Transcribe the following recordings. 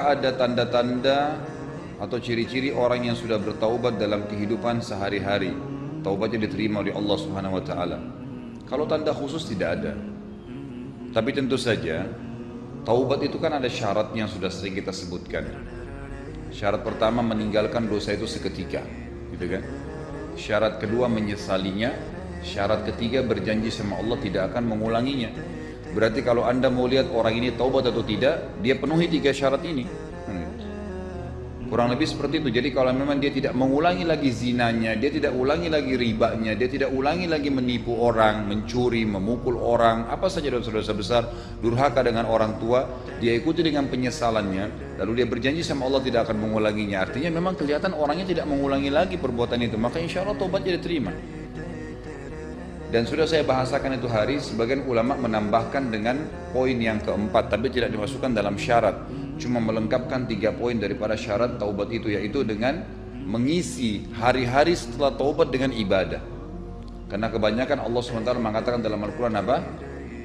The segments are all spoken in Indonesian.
apakah ada tanda-tanda atau ciri-ciri orang yang sudah bertaubat dalam kehidupan sehari-hari? Taubatnya diterima oleh Allah Subhanahu wa taala. Kalau tanda khusus tidak ada. Tapi tentu saja taubat itu kan ada syaratnya yang sudah sering kita sebutkan. Syarat pertama meninggalkan dosa itu seketika, gitu kan? Syarat kedua menyesalinya, syarat ketiga berjanji sama Allah tidak akan mengulanginya. Berarti kalau Anda mau lihat orang ini taubat atau tidak, dia penuhi tiga syarat ini. Kurang lebih seperti itu. Jadi kalau memang dia tidak mengulangi lagi zinanya, dia tidak ulangi lagi ribanya, dia tidak ulangi lagi menipu orang, mencuri, memukul orang, apa saja dosa-dosa besar, durhaka dengan orang tua, dia ikuti dengan penyesalannya, lalu dia berjanji sama Allah tidak akan mengulanginya. Artinya memang kelihatan orangnya tidak mengulangi lagi perbuatan itu, maka insya Allah taubatnya diterima. Dan sudah saya bahasakan itu hari, sebagian ulama menambahkan dengan poin yang keempat, tapi tidak dimasukkan dalam syarat. Cuma melengkapkan 3 poin daripada syarat taubat itu, yaitu dengan mengisi hari-hari setelah taubat dengan ibadah. Karena kebanyakan Allah SWT mengatakan dalam Al-Quran apa?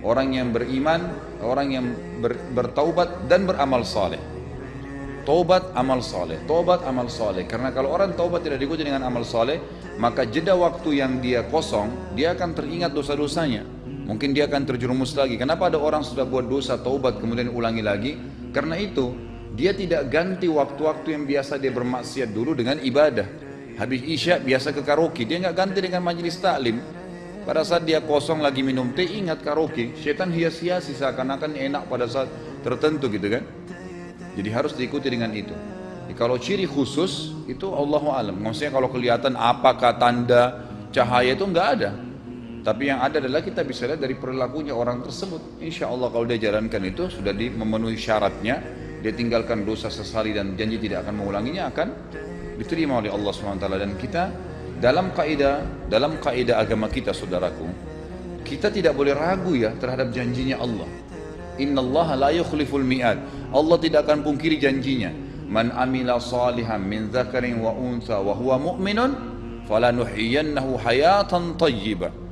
Orang yang beriman, orang yang bertaubat dan beramal saleh. Taubat, amal saleh, taubat, amal saleh. Karena kalau orang taubat tidak diikuti dengan amal saleh, maka jeda waktu yang dia kosong, dia akan teringat dosa-dosanya. Mungkin dia akan terjerumus lagi. Kenapa ada orang sudah buat dosa, taubat, kemudian ulangi lagi? Karena itu, dia tidak ganti waktu-waktu yang biasa dia bermaksiat dulu dengan ibadah. Habis isya biasa ke karaoke, dia nggak ganti dengan majelis taklim. Pada saat dia kosong lagi minum teh, ingat karaoke. Setan hias-hiasi seakan-akan enak pada saat tertentu gitu kan. Jadi harus diikuti dengan itu. Jadi kalau ciri khusus itu Allahu alam. Maksudnya kalau kelihatan apakah tanda cahaya itu nggak ada. Tapi yang ada adalah kita bisa lihat dari perilakunya orang tersebut. Insya Allah kalau dia jalankan itu sudah memenuhi syaratnya, dia tinggalkan dosa, sesali dan janji tidak akan mengulanginya, akan diterima oleh Allah SWT. Dan kita dalam kaidah agama kita, saudaraku, kita tidak boleh ragu ya terhadap janjinya Allah. Innallaha la yukhliful mi'ad. Allah tidak akan pungkiri janjinya. Man amila salihan min dzakarin wa untha wa huwa mu'minun falanuhyiyannahu hayatan thayyibah.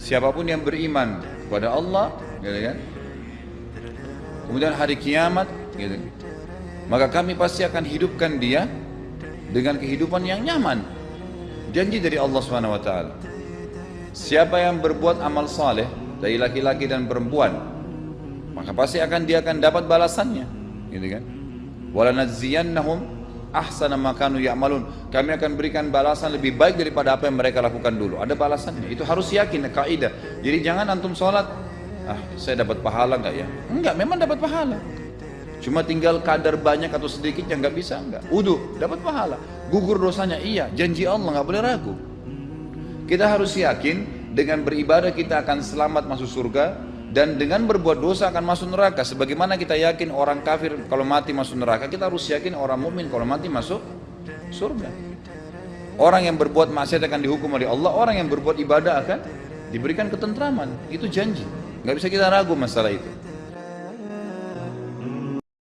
Siapapun yang beriman kepada Allah, gitu kan? Kemudian hari kiamat, gitu, maka kami pasti akan hidupkan dia dengan kehidupan yang nyaman. Janji dari Allah Subhanahu wa taala. Siapa yang berbuat amal saleh dari laki-laki dan perempuan, maka pasti dia akan dapat balasannya, gitu kan? Walanadziyannahum ahsana ma kanu ya'malun. Kami akan berikan balasan lebih baik daripada apa yang mereka lakukan dulu. Ada balasannya. Itu harus yakin, kaidah. Jadi jangan antum sholat, saya dapat pahala enggak ya? Enggak, memang dapat pahala. Cuma tinggal kadar banyak atau sedikit yang enggak bisa, enggak. Wudu, dapat pahala. Gugur dosanya, iya. Janji Allah, enggak boleh ragu. Kita harus yakin dengan beribadah kita akan selamat masuk surga. Dan dengan berbuat dosa akan masuk neraka. Sebagaimana kita yakin orang kafir kalau mati masuk neraka, kita harus yakin orang mukmin kalau mati masuk surga. Orang yang berbuat maksiat akan dihukum oleh Allah, orang yang berbuat ibadah akan diberikan ketentraman. Itu janji. Nggak bisa kita ragu masalah itu.